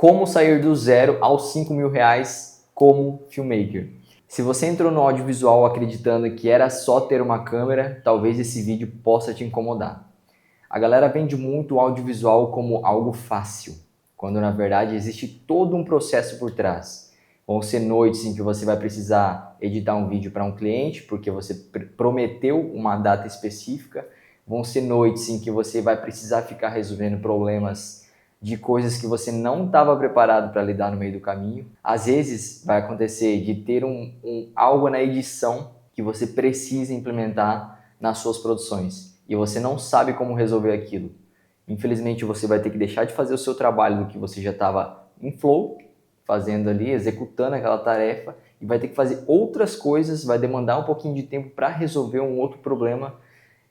Como sair do zero aos R$ 5.000 como filmmaker. Se você entrou no audiovisual acreditando que era só ter uma câmera, talvez esse vídeo possa te incomodar. A galera vende muito o audiovisual como algo fácil, quando na verdade existe todo um processo por trás. Vão ser noites em que você vai precisar editar um vídeo para um cliente, porque você prometeu uma data específica. Vão ser noites em que você vai precisar ficar resolvendo problemas de coisas que você não estava preparado para lidar no meio do caminho. Às vezes vai acontecer de ter algo na edição que você precisa implementar nas suas produções e você não sabe como resolver aquilo. Infelizmente você vai ter que deixar de fazer o seu trabalho do que você já estava em flow, fazendo ali, executando aquela tarefa, e vai ter que fazer outras coisas, vai demandar um pouquinho de tempo para resolver um outro problema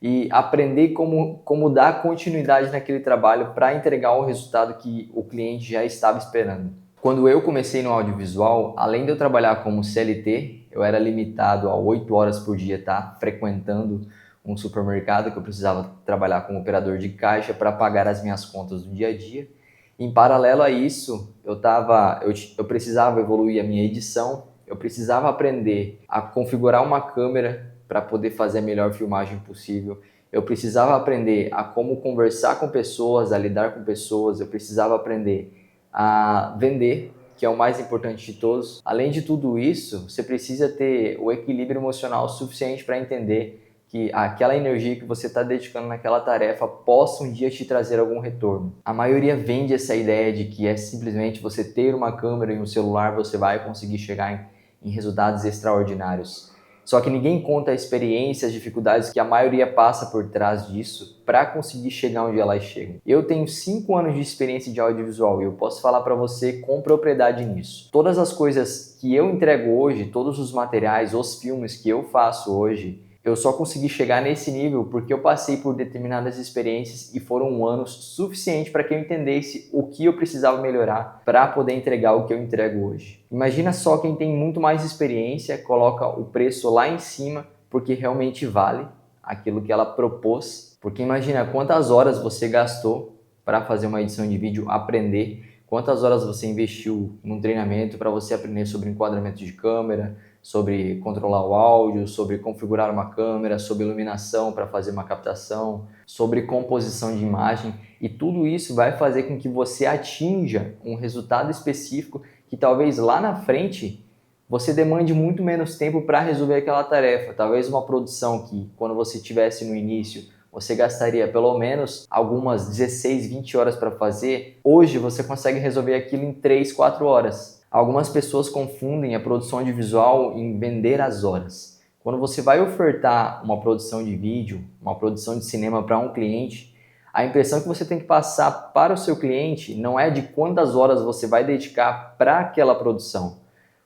e aprender como dar continuidade naquele trabalho para entregar o resultado que o cliente já estava esperando. Quando eu comecei no audiovisual, além de eu trabalhar como CLT, eu era limitado a 8 horas por dia, frequentando um supermercado que eu precisava trabalhar como operador de caixa para pagar as minhas contas do dia a dia. Em paralelo a isso, eu precisava evoluir a minha edição, eu precisava aprender a configurar uma câmera para poder fazer a melhor filmagem possível. Eu precisava aprender a como conversar com pessoas, a lidar com pessoas. Eu precisava aprender a vender, que é o mais importante de todos. Além de tudo isso, você precisa ter o equilíbrio emocional suficiente para entender que aquela energia que você está dedicando naquela tarefa possa um dia te trazer algum retorno. A maioria vende essa ideia de que é simplesmente você ter uma câmera e um celular, você vai conseguir chegar em resultados extraordinários. Só que ninguém conta a experiência, as dificuldades que a maioria passa por trás disso para conseguir chegar onde elas chegam. Eu tenho 5 anos de experiência de audiovisual e eu posso falar para você com propriedade nisso. Todas as coisas que eu entrego hoje, todos os materiais, os filmes que eu faço hoje, eu só consegui chegar nesse nível porque eu passei por determinadas experiências e foram anos suficientes para que eu entendesse o que eu precisava melhorar para poder entregar o que eu entrego hoje. Imagina só quem tem muito mais experiência, coloca o preço lá em cima porque realmente vale aquilo que ela propôs. Porque imagina quantas horas você gastou para fazer uma edição de vídeo, aprender, quantas horas você investiu num treinamento para você aprender sobre enquadramento de câmera, sobre controlar o áudio, sobre configurar uma câmera, sobre iluminação para fazer uma captação, sobre composição de imagem, e tudo isso vai fazer com que você atinja um resultado específico que talvez lá na frente você demande muito menos tempo para resolver aquela tarefa. Talvez uma produção que quando você estivesse no início você gastaria pelo menos algumas 16, 20 horas para fazer, hoje você consegue resolver aquilo em 3, 4 horas. Algumas pessoas confundem a produção audiovisual em vender as horas. Quando você vai ofertar uma produção de vídeo, uma produção de cinema para um cliente, a impressão que você tem que passar para o seu cliente não é de quantas horas você vai dedicar para aquela produção.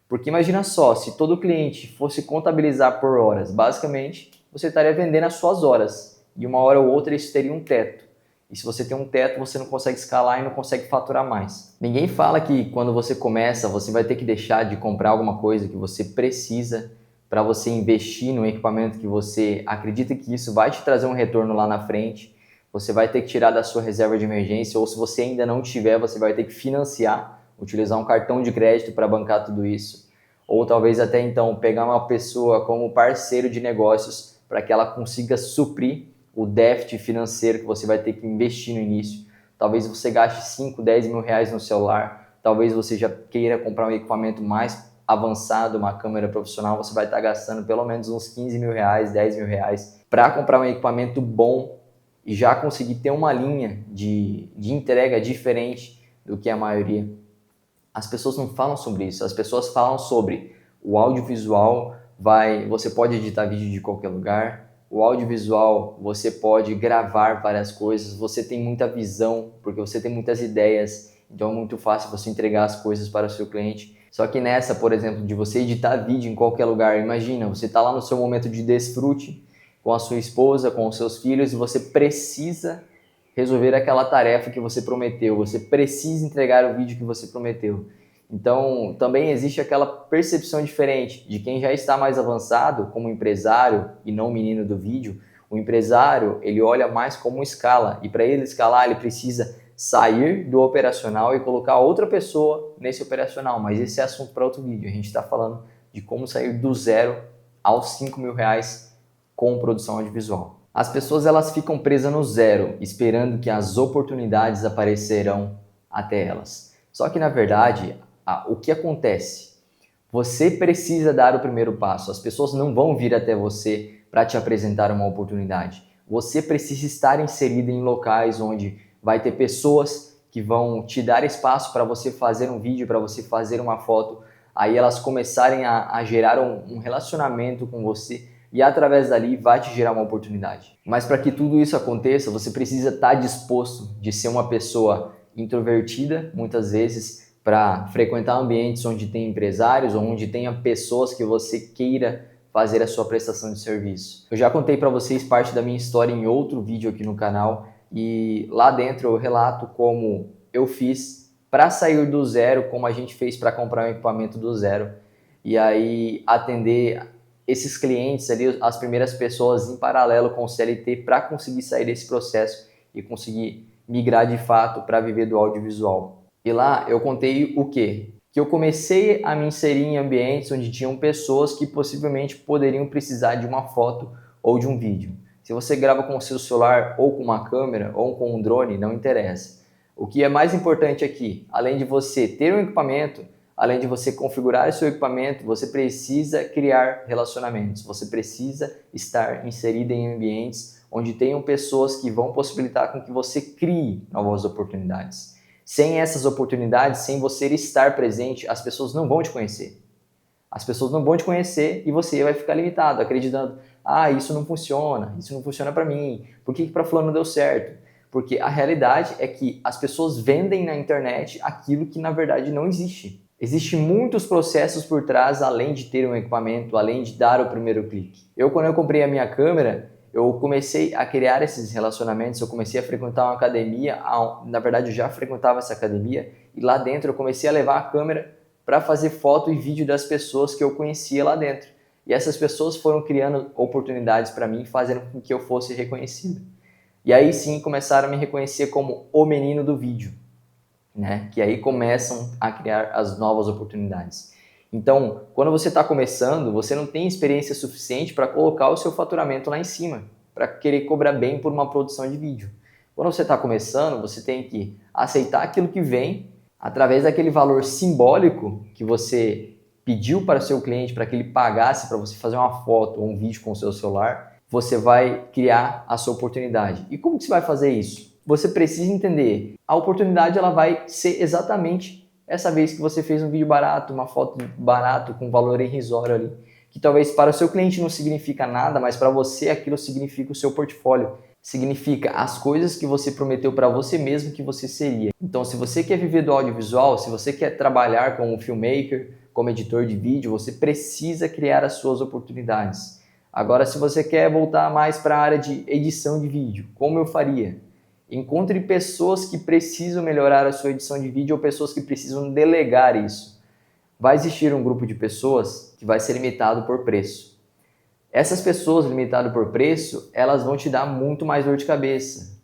Porque imagina só, se todo cliente fosse contabilizar por horas, basicamente você estaria vendendo as suas horas. E uma hora ou outra isso teria um teto. E se você tem um teto, você não consegue escalar e não consegue faturar mais. Ninguém fala que quando você começa, você vai ter que deixar de comprar alguma coisa que você precisa para você investir no equipamento que você acredita que isso vai te trazer um retorno lá na frente. Você vai ter que tirar da sua reserva de emergência, ou se você ainda não tiver, você vai ter que financiar, utilizar um cartão de crédito para bancar tudo isso. Ou talvez até então pegar uma pessoa como parceiro de negócios para que ela consiga suprir o déficit financeiro que você vai ter que investir no início. Talvez você gaste 5, 10 mil reais no celular, talvez você já queira comprar um equipamento mais avançado, uma câmera profissional, você vai estar gastando pelo menos uns 15 mil reais, 10 mil reais para comprar um equipamento bom e já conseguir ter uma linha de entrega diferente do que a maioria. As pessoas não falam sobre isso, as pessoas falam sobre o audiovisual, você pode editar vídeo de qualquer lugar, o audiovisual, você pode gravar várias coisas, você tem muita visão, porque você tem muitas ideias, então é muito fácil você entregar as coisas para o seu cliente. Só que nessa, por exemplo, de você editar vídeo em qualquer lugar, imagina, você está lá no seu momento de desfrute com a sua esposa, com os seus filhos, e você precisa resolver aquela tarefa que você prometeu, você precisa entregar o vídeo que você prometeu. Então, também existe aquela percepção diferente de quem já está mais avançado como empresário e não menino do vídeo. O empresário, ele olha mais como escala e para ele escalar, ele precisa sair do operacional e colocar outra pessoa nesse operacional, mas esse é assunto para outro vídeo. A gente está falando de como sair do zero aos 5 mil reais com produção audiovisual. As pessoas elas ficam presas no zero, esperando que as oportunidades aparecerão até elas. Só que na verdade, o que acontece? Você precisa dar o primeiro passo. As pessoas não vão vir até você para te apresentar uma oportunidade. Você precisa estar inserido em locais onde vai ter pessoas que vão te dar espaço para você fazer um vídeo, para você fazer uma foto. Aí elas começarem a gerar um relacionamento com você e através dali vai te gerar uma oportunidade. Mas para que tudo isso aconteça, você precisa estar disposto de ser uma pessoa introvertida, muitas vezes, para frequentar ambientes onde tem empresários, onde tenha pessoas que você queira fazer a sua prestação de serviço. Eu já contei para vocês parte da minha história em outro vídeo aqui no canal e lá dentro eu relato como eu fiz para sair do zero, como a gente fez para comprar um equipamento do zero e aí atender esses clientes ali, as primeiras pessoas em paralelo com o CLT para conseguir sair desse processo e conseguir migrar de fato para viver do audiovisual. E lá eu contei o quê? Que eu comecei a me inserir em ambientes onde tinham pessoas que possivelmente poderiam precisar de uma foto ou de um vídeo. Se você grava com o seu celular ou com uma câmera ou com um drone, não interessa. O que é mais importante aqui, além de você ter um equipamento, além de você configurar o seu equipamento, você precisa criar relacionamentos, você precisa estar inserido em ambientes onde tenham pessoas que vão possibilitar com que você crie novas oportunidades. Sem essas oportunidades, sem você estar presente, as pessoas não vão te conhecer. As pessoas não vão te conhecer e você vai ficar limitado, acreditando, isso não funciona para mim, por que para fulano deu certo? Porque a realidade é que as pessoas vendem na internet aquilo que na verdade não existe. Existem muitos processos por trás, além de ter um equipamento, além de dar o primeiro clique. Quando eu comprei a minha câmera, eu comecei a criar esses relacionamentos, eu comecei a frequentar uma academia, na verdade eu já frequentava essa academia, e lá dentro eu comecei a levar a câmera para fazer foto e vídeo das pessoas que eu conhecia lá dentro. E essas pessoas foram criando oportunidades para mim, fazendo com que eu fosse reconhecido. E aí sim começaram a me reconhecer como o menino do vídeo, né? Que aí começam a criar as novas oportunidades. Então, quando você está começando, você não tem experiência suficiente para colocar o seu faturamento lá em cima, para querer cobrar bem por uma produção de vídeo. Quando você está começando, você tem que aceitar aquilo que vem, através daquele valor simbólico que você pediu para o seu cliente, para que ele pagasse para você fazer uma foto ou um vídeo com o seu celular, você vai criar a sua oportunidade. E como que você vai fazer isso? Você precisa entender, a oportunidade ela vai ser exatamente essa vez que você fez um vídeo barato, uma foto barato com valor irrisório ali, que talvez para o seu cliente não significa nada, mas para você aquilo significa o seu portfólio, significa as coisas que você prometeu para você mesmo que você seria. Então, se você quer viver do audiovisual, se você quer trabalhar como filmmaker, como editor de vídeo, você precisa criar as suas oportunidades. Agora, se você quer voltar mais para a área de edição de vídeo, como eu faria? Encontre pessoas que precisam melhorar a sua edição de vídeo ou pessoas que precisam delegar isso. Vai existir um grupo de pessoas que vai ser limitado por preço. Essas pessoas limitadas por preço, elas vão te dar muito mais dor de cabeça.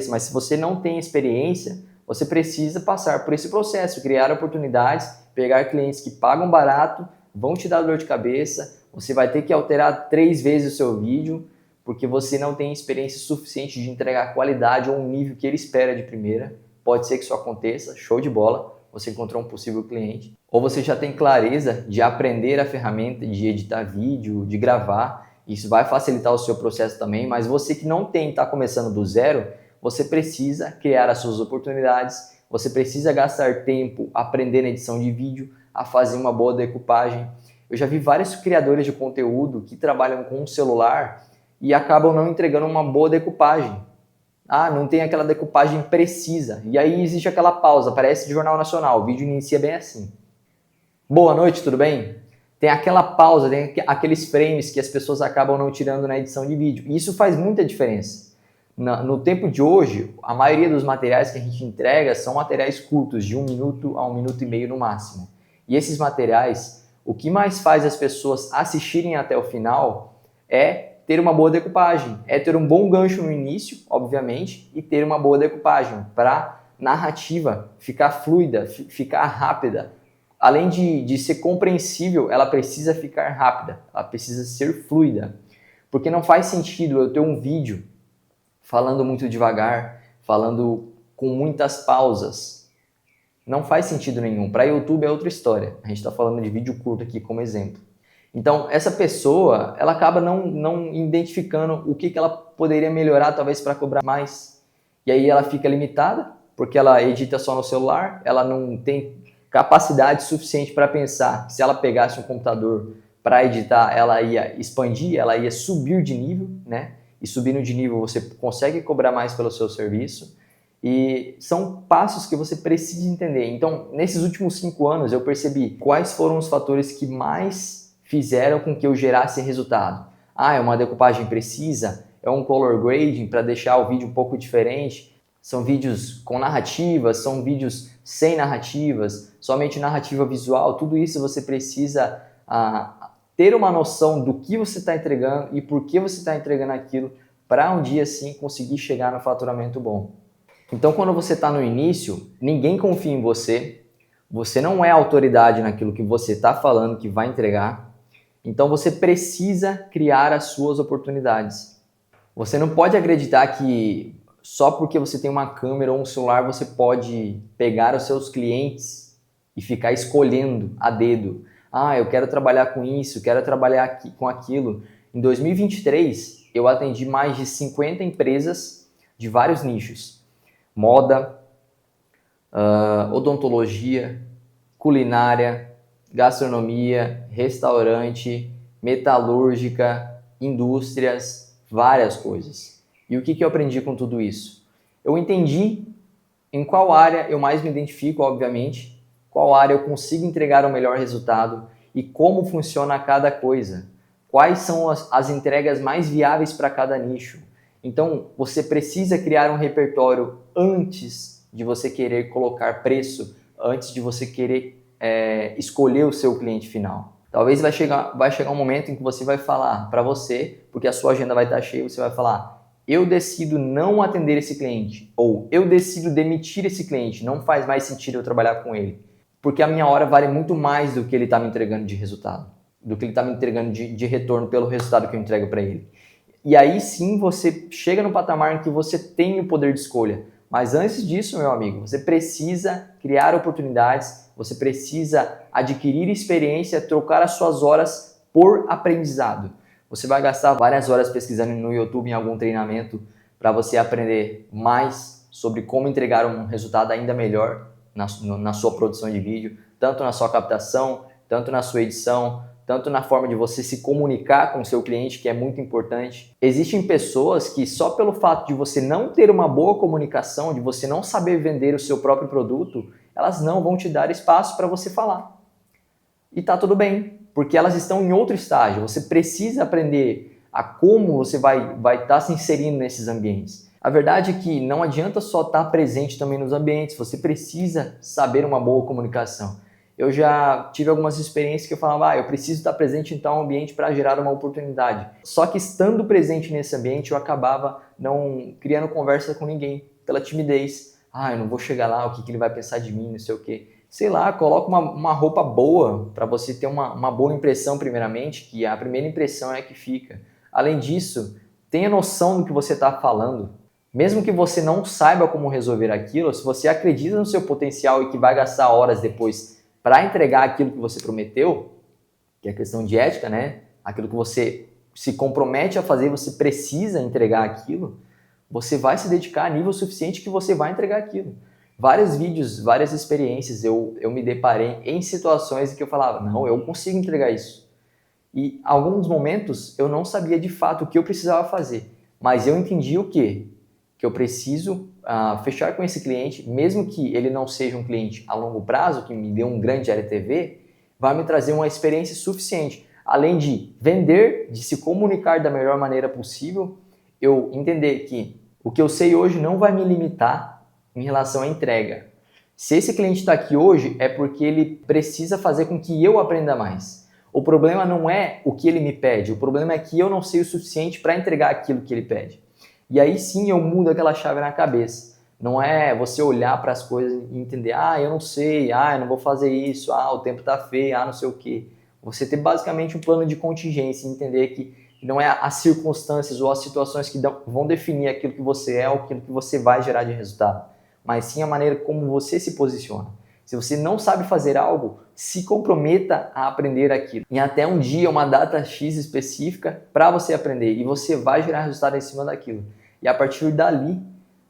Mas se você não tem experiência, você precisa passar por esse processo, criar oportunidades, pegar clientes que pagam barato, vão te dar dor de cabeça, você vai ter que alterar 3 vezes o seu vídeo, porque você não tem experiência suficiente de entregar qualidade ou um nível que ele espera de primeira. Pode ser que isso aconteça, show de bola, você encontrou um possível cliente. Ou você já tem clareza de aprender a ferramenta de editar vídeo, de gravar, isso vai facilitar o seu processo também, mas você que não tem, está começando do zero, você precisa criar as suas oportunidades, você precisa gastar tempo aprendendo edição de vídeo, a fazer uma boa decupagem. Eu já vi vários criadores de conteúdo que trabalham com um celular e acabam não entregando uma boa decupagem. Não tem aquela decupagem precisa. E aí existe aquela pausa, parece de Jornal Nacional, o vídeo inicia bem assim. Boa noite, tudo bem? Tem aquela pausa, tem aqueles frames que as pessoas acabam não tirando na edição de vídeo. E isso faz muita diferença. No tempo de hoje, a maioria dos materiais que a gente entrega são materiais curtos, de 1 minuto a 1 minuto e meio no máximo. E esses materiais, o que mais faz as pessoas assistirem até o final é ter uma boa decupagem, é ter um bom gancho no início, obviamente, e ter uma boa decupagem para narrativa ficar fluida, ficar rápida. Além de ser compreensível, ela precisa ficar rápida, ela precisa ser fluida. Porque não faz sentido eu ter um vídeo falando muito devagar, falando com muitas pausas. Não faz sentido nenhum. Para YouTube é outra história. A gente está falando de vídeo curto aqui como exemplo. Então, essa pessoa, ela acaba não identificando o que ela poderia melhorar, talvez, para cobrar mais. E aí ela fica limitada, porque ela edita só no celular, ela não tem capacidade suficiente para pensar que se ela pegasse um computador para editar, ela ia expandir, ela ia subir de nível, né? E subindo de nível você consegue cobrar mais pelo seu serviço. E são passos que você precisa entender. Então, nesses últimos 5 anos, eu percebi quais foram os fatores que mais fizeram com que eu gerasse resultado. É uma decupagem precisa, é um color grading para deixar o vídeo um pouco diferente. São vídeos com narrativas, são vídeos sem narrativas, somente narrativa visual. Tudo isso você precisa ter uma noção do que você está entregando e por que você está entregando aquilo para um dia sim conseguir chegar no faturamento bom. Então, quando você está no início, ninguém confia em você, você não é autoridade naquilo que você está falando que vai entregar, então você precisa criar as suas oportunidades. Você não pode acreditar que só porque você tem uma câmera ou um celular você pode pegar os seus clientes e ficar escolhendo a dedo. Eu quero trabalhar com isso, quero trabalhar com aquilo. Em 2023, eu atendi mais de 50 empresas de vários nichos. Moda, odontologia, culinária, gastronomia, restaurante, metalúrgica, indústrias, várias coisas. E o que eu aprendi com tudo isso? Eu entendi em qual área eu mais me identifico, obviamente, qual área eu consigo entregar o melhor resultado e como funciona cada coisa. Quais são as entregas mais viáveis para cada nicho. Então, você precisa criar um repertório antes de você querer colocar preço, antes de você querer escolher o seu cliente final. Talvez vai chegar um momento em que você vai falar para você, porque a sua agenda vai estar cheia, você vai falar: eu decido não atender esse cliente, ou eu decido demitir esse cliente, não faz mais sentido eu trabalhar com ele, porque a minha hora vale muito mais do que ele está me entregando de resultado, do que ele está me entregando de retorno pelo resultado que eu entrego para ele. E aí sim você chega no patamar em que você tem o poder de escolha. Mas antes disso, meu amigo, você precisa criar oportunidades, você precisa adquirir experiência, trocar as suas horas por aprendizado. Você vai gastar várias horas pesquisando no YouTube em algum treinamento para você aprender mais sobre como entregar um resultado ainda melhor na sua produção de vídeo, tanto na sua captação, tanto na sua edição, tanto na forma de você se comunicar com o seu cliente, que é muito importante. Existem pessoas que só pelo fato de você não ter uma boa comunicação, de você não saber vender o seu próprio produto, elas não vão te dar espaço para você falar. E tá tudo bem, porque elas estão em outro estágio. Você precisa aprender a como você vai estar se inserindo nesses ambientes. A verdade é que não adianta só estar presente também nos ambientes, você precisa saber uma boa comunicação. Eu já tive algumas experiências que eu falava, eu preciso estar presente em tal ambiente para gerar uma oportunidade. Só que estando presente nesse ambiente, eu acabava não criando conversa com ninguém, pela timidez. Eu não vou chegar lá, o que ele vai pensar de mim, não sei o quê. Sei lá, coloca uma roupa boa para você ter uma boa impressão primeiramente, que a primeira impressão é a que fica. Além disso, tenha noção do que você está falando. Mesmo que você não saiba como resolver aquilo, se você acredita no seu potencial e que vai gastar horas depois para entregar aquilo que você prometeu, que é questão de ética, né? Aquilo que você se compromete a fazer, você precisa entregar aquilo, você vai se dedicar a nível suficiente que você vai entregar aquilo. Vários vídeos, várias experiências, eu me deparei em situações em que eu falava, não, eu consigo entregar isso. E alguns momentos eu não sabia de fato o que eu precisava fazer, mas eu entendi o quê? Que eu preciso fechar com esse cliente, mesmo que ele não seja um cliente a longo prazo, que me dê um grande LTV, vai me trazer uma experiência suficiente. Além de vender, de se comunicar da melhor maneira possível, eu entender que o que eu sei hoje não vai me limitar em relação à entrega. Se esse cliente está aqui hoje, é porque ele precisa fazer com que eu aprenda mais. O problema não é o que ele me pede, o problema é que eu não sei o suficiente para entregar aquilo que ele pede. E aí sim eu mudo aquela chave na cabeça. Não é você olhar para as coisas e entender, eu não sei, eu não vou fazer isso, o tempo tá feio, não sei o quê. Você ter basicamente um plano de contingência e entender que não é as circunstâncias ou as situações que vão definir aquilo que você é ou aquilo que você vai gerar de resultado, mas sim a maneira como você se posiciona. Se você não sabe fazer algo, se comprometa a aprender aquilo. Em até um dia, uma data X específica para você aprender e você vai gerar resultado em cima daquilo. E a partir dali,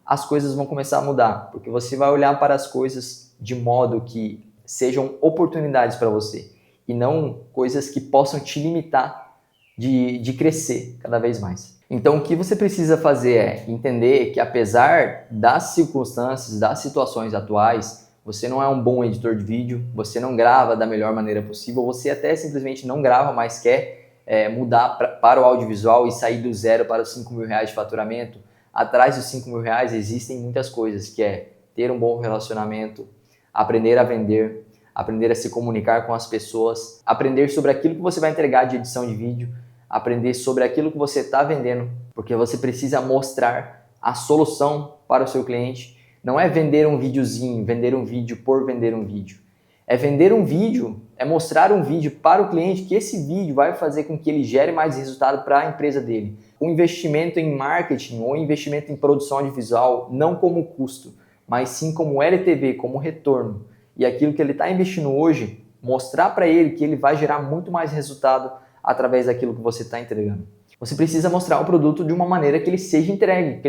as coisas vão começar a mudar, porque você vai olhar para as coisas de modo que sejam oportunidades para você e não coisas que possam te limitar de crescer cada vez mais. Então, o que você precisa fazer é entender que apesar das circunstâncias, das situações atuais, você não é um bom editor de vídeo, você não grava da melhor maneira possível, você até simplesmente não grava, mas quer mudar para o audiovisual e sair do zero para os 5 mil reais de faturamento. Atrás dos 5 mil reais existem muitas coisas, que é ter um bom relacionamento, aprender a vender, aprender a se comunicar com as pessoas, aprender sobre aquilo que você vai entregar de edição de vídeo, aprender sobre aquilo que você está vendendo, porque você precisa mostrar a solução para o seu cliente. Não é vender um videozinho, vender um vídeo por vender um vídeo. É vender um vídeo, é mostrar um vídeo para o cliente que esse vídeo vai fazer com que ele gere mais resultado para a empresa dele. O investimento em marketing ou investimento em produção audiovisual não como custo, mas sim como LTV, como retorno. E aquilo que ele está investindo hoje, mostrar para ele que ele vai gerar muito mais resultado através daquilo que você está entregando. Você precisa mostrar o produto de uma maneira que ele seja entregue,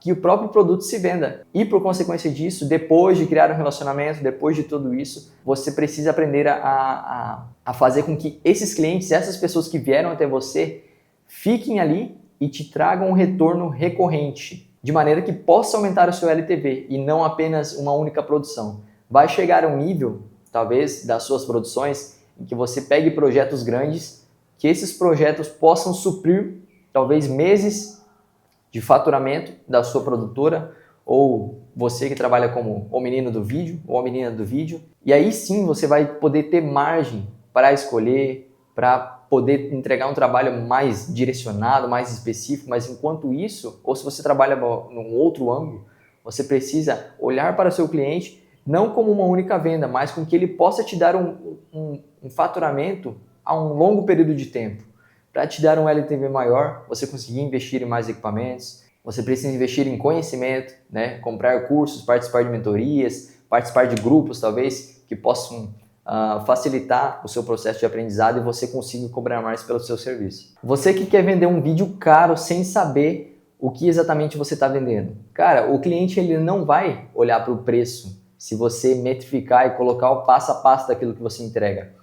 que o próprio produto se venda. E por consequência disso, depois de criar um relacionamento, depois de tudo isso, você precisa aprender a fazer com que esses clientes, essas pessoas que vieram até você, fiquem ali e te tragam um retorno recorrente, de maneira que possa aumentar o seu LTV e não apenas uma única produção. Vai chegar a um nível, talvez, das suas produções, em que você pegue projetos grandes, que esses projetos possam suprir, talvez, meses de faturamento da sua produtora, ou você que trabalha como o menino do vídeo, ou a menina do vídeo. E aí sim você vai poder ter margem para escolher, para poder entregar um trabalho mais direcionado, mais específico, mas enquanto isso, ou se você trabalha num outro ângulo, você precisa olhar para o seu cliente não como uma única venda, mas com que ele possa te dar um faturamento a um longo período de tempo. Para te dar um LTV maior, você conseguir investir em mais equipamentos, você precisa investir em conhecimento, né? Comprar cursos, participar de mentorias, participar de grupos, talvez, que possam facilitar o seu processo de aprendizado e você consiga cobrar mais pelo seu serviço. Você que quer vender um vídeo caro sem saber o que exatamente você está vendendo. Cara, o cliente ele não vai olhar para o preço se você metrificar e colocar o passo a passo daquilo que você entrega.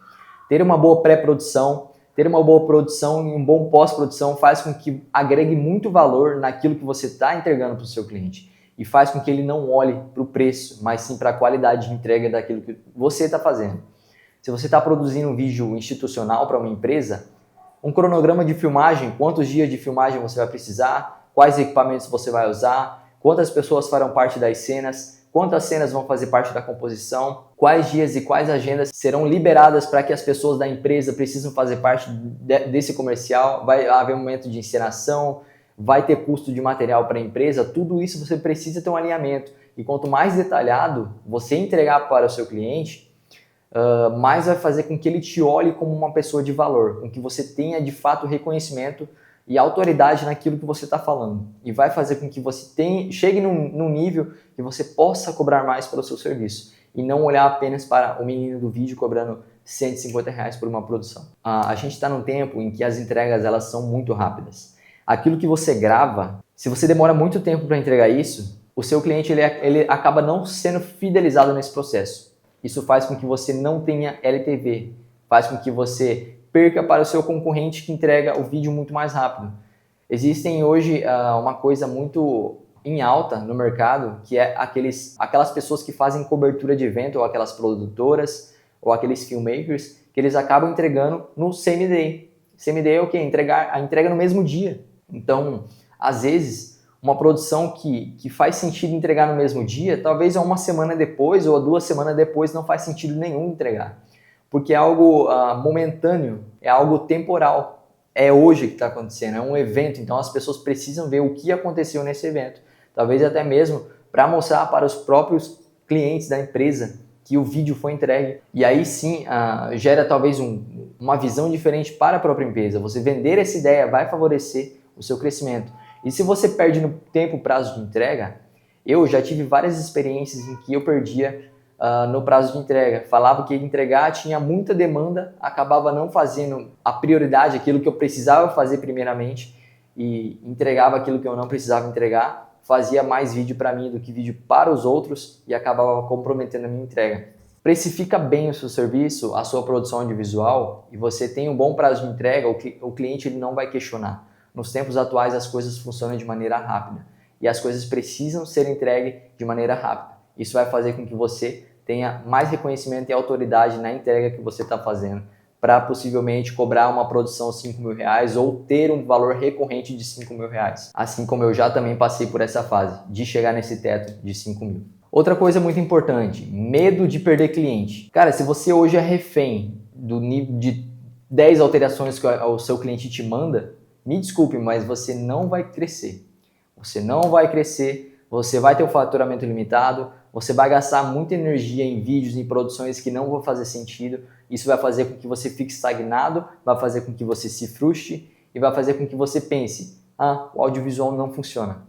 Ter uma boa pré-produção, ter uma boa produção e um bom pós-produção faz com que agregue muito valor naquilo que você está entregando para o seu cliente e faz com que ele não olhe para o preço, mas sim para a qualidade de entrega daquilo que você está fazendo. Se você está produzindo um vídeo institucional para uma empresa, um cronograma de filmagem, quantos dias de filmagem você vai precisar, quais equipamentos você vai usar, quantas pessoas farão parte das cenas, quantas cenas vão fazer parte da composição, quais dias e quais agendas serão liberadas para que as pessoas da empresa precisam fazer parte desse comercial, vai haver um momento de encenação, vai ter custo de material para a empresa, tudo isso você precisa ter um alinhamento. E quanto mais detalhado você entregar para o seu cliente, mais vai fazer com que ele te olhe como uma pessoa de valor, com que você tenha de fato reconhecimento e autoridade naquilo que você está falando. E vai fazer com que você chegue num nível que você possa cobrar mais pelo seu serviço. E não olhar apenas para o menino do vídeo cobrando R$150 por uma produção. A gente está num tempo em que as entregas elas são muito rápidas. Aquilo que você grava, se você demora muito tempo para entregar isso, o seu cliente ele acaba não sendo fidelizado nesse processo. Isso faz com que você não tenha LTV, faz com que você perca para o seu concorrente que entrega o vídeo muito mais rápido. Existem hoje uma coisa muito em alta no mercado, que é aquelas pessoas que fazem cobertura de evento, ou aquelas produtoras, ou aqueles filmmakers, que eles acabam entregando no same day. Same day é o quê? A entrega no mesmo dia. Então, às vezes, uma produção que faz sentido entregar no mesmo dia, talvez uma semana depois ou 2 semanas depois não faz sentido nenhum entregar. porque é algo momentâneo, é algo temporal. É hoje que está acontecendo, é um evento, então as pessoas precisam ver o que aconteceu nesse evento. Talvez até mesmo para mostrar para os próprios clientes da empresa que o vídeo foi entregue. E aí sim gera talvez uma visão diferente para a própria empresa. Você vender essa ideia vai favorecer o seu crescimento. E se você perde no tempo prazo de entrega, eu já tive várias experiências em que eu perdia no prazo de entrega. Falava que ia entregar, tinha muita demanda, acabava não fazendo a prioridade, aquilo que eu precisava fazer primeiramente, e entregava aquilo que eu não precisava entregar, fazia mais vídeo para mim do que vídeo para os outros e acabava comprometendo a minha entrega. Precifica bem o seu serviço, a sua produção audiovisual, e você tem um bom prazo de entrega, o cliente ele não vai questionar. Nos tempos atuais as coisas funcionam de maneira rápida e as coisas precisam ser entregues de maneira rápida. Isso vai fazer com que você tenha mais reconhecimento e autoridade na entrega que você está fazendo, para possivelmente cobrar uma produção de R$5.000 ou ter um valor recorrente de R$5.000. Assim como eu já também passei por essa fase, de chegar nesse teto de 5.000. Outra coisa muito importante, medo de perder cliente. Cara, se você hoje é refém do nível de 10 alterações que o seu cliente te manda, me desculpe, mas você não vai crescer. Você não vai crescer, você vai ter um faturamento limitado, você vai gastar muita energia em vídeos, em produções que não vão fazer sentido. Isso vai fazer com que você fique estagnado, vai fazer com que você se frustre e vai fazer com que você pense: o audiovisual não funciona,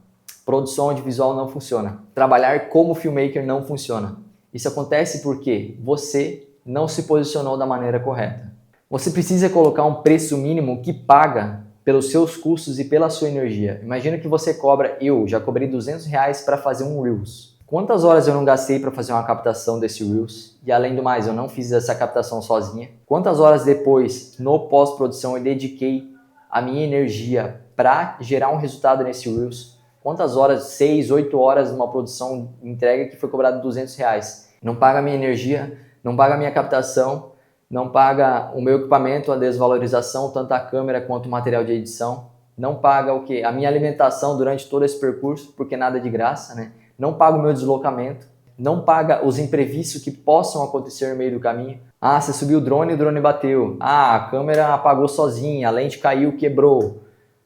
produção audiovisual não funciona, trabalhar como filmmaker não funciona. Isso acontece porque você não se posicionou da maneira correta. Você precisa colocar um preço mínimo que paga pelos seus custos e pela sua energia. Imagina que você cobra, eu já cobrei R$200 para fazer um Reels. Quantas horas eu não gastei para fazer uma captação desse Reels? E além do mais, eu não fiz essa captação sozinha. Quantas horas depois, no pós-produção, eu dediquei a minha energia para gerar um resultado nesse Reels? Quantas horas, 6, 8 horas numa produção entrega que foi cobrado R$200? Não paga a minha energia, não paga a minha captação, não paga o meu equipamento, a desvalorização, tanto a câmera quanto o material de edição. Não paga o quê? A minha alimentação durante todo esse percurso, porque nada é de graça, né? Não paga o meu deslocamento, não paga os imprevistos que possam acontecer no meio do caminho. Você subiu o drone e o drone bateu. A câmera apagou sozinha, a lente caiu, quebrou.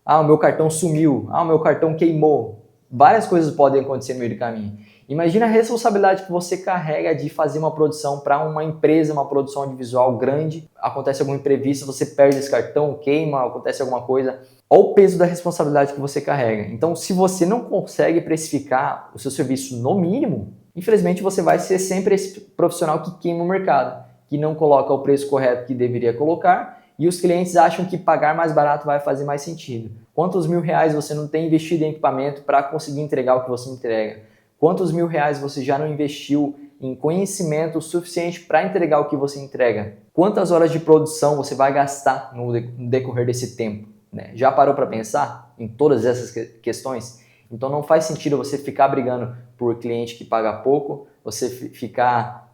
O meu cartão sumiu. O meu cartão queimou. Várias coisas podem acontecer no meio do caminho. Imagina a responsabilidade que você carrega de fazer uma produção para uma empresa, uma produção audiovisual grande. Acontece algum imprevisto, você perde esse cartão, queima, acontece alguma coisa. Olha o peso da responsabilidade que você carrega. Então, se você não consegue precificar o seu serviço no mínimo, infelizmente você vai ser sempre esse profissional que queima o mercado, que não coloca o preço correto que deveria colocar e os clientes acham que pagar mais barato vai fazer mais sentido. Quantos R$1.000 você não tem investido em equipamento para conseguir entregar o que você entrega? Quantos R$1.000 você já não investiu em conhecimento suficiente para entregar o que você entrega? Quantas horas de produção você vai gastar no decorrer desse tempo? Já parou para pensar em todas essas questões? Então não faz sentido você ficar brigando por cliente que paga pouco, você ficar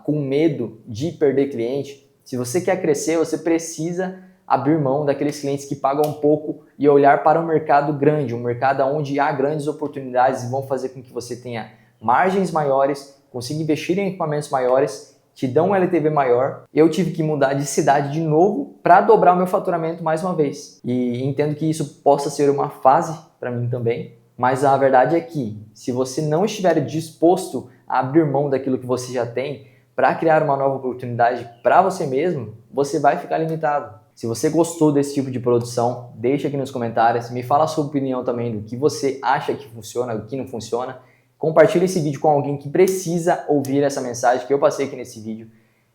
com medo de perder cliente. Se você quer crescer, você precisa abrir mão daqueles clientes que pagam pouco e olhar para um mercado grande, um mercado onde há grandes oportunidades e vão fazer com que você tenha margens maiores, consiga investir em equipamentos maiores, te dão um LTV maior. Eu tive que mudar de cidade de novo para dobrar o meu faturamento mais uma vez. E entendo que isso possa ser uma fase para mim também, mas a verdade é que se você não estiver disposto a abrir mão daquilo que você já tem para criar uma nova oportunidade para você mesmo, você vai ficar limitado. Se você gostou desse tipo de produção, deixa aqui nos comentários, me fala a sua opinião também do que você acha que funciona, do que não funciona. Compartilhe esse vídeo com alguém que precisa ouvir essa mensagem que eu passei aqui nesse vídeo.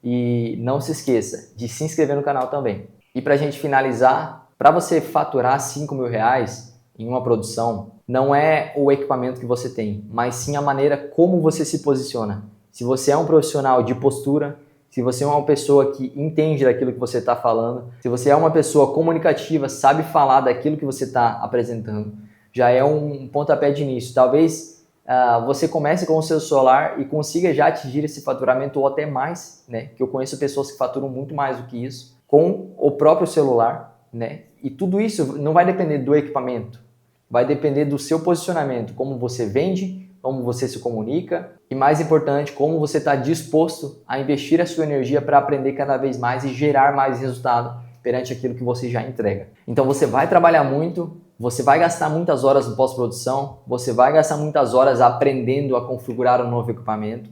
E não se esqueça de se inscrever no canal também. E para a gente finalizar, para você faturar R$5.000 em uma produção, não é o equipamento que você tem, mas sim a maneira como você se posiciona. Se você é um profissional de postura, se você é uma pessoa que entende daquilo que você está falando, se você é uma pessoa comunicativa, sabe falar daquilo que você está apresentando, já é um pontapé de início. Talvez você comece com o seu celular e consiga já atingir esse faturamento ou até mais, né? Que eu conheço pessoas que faturam muito mais do que isso com o próprio celular, né? E tudo isso não vai depender do equipamento, vai depender do seu posicionamento, como você vende, como você se comunica e, mais importante, como você está disposto a investir a sua energia para aprender cada vez mais e gerar mais resultado perante aquilo que você já entrega. Então você vai trabalhar muito, você vai gastar muitas horas no pós-produção, você vai gastar muitas horas aprendendo a configurar um novo equipamento,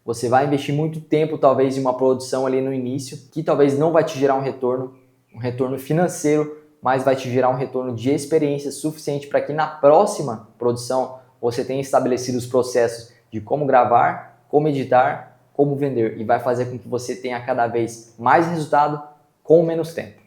você vai investir muito tempo talvez em uma produção ali no início, que talvez não vai te gerar um retorno financeiro, mas vai te gerar um retorno de experiência suficiente para que na próxima produção você tenha estabelecido os processos de como gravar, como editar, como vender, e vai fazer com que você tenha cada vez mais resultado com menos tempo.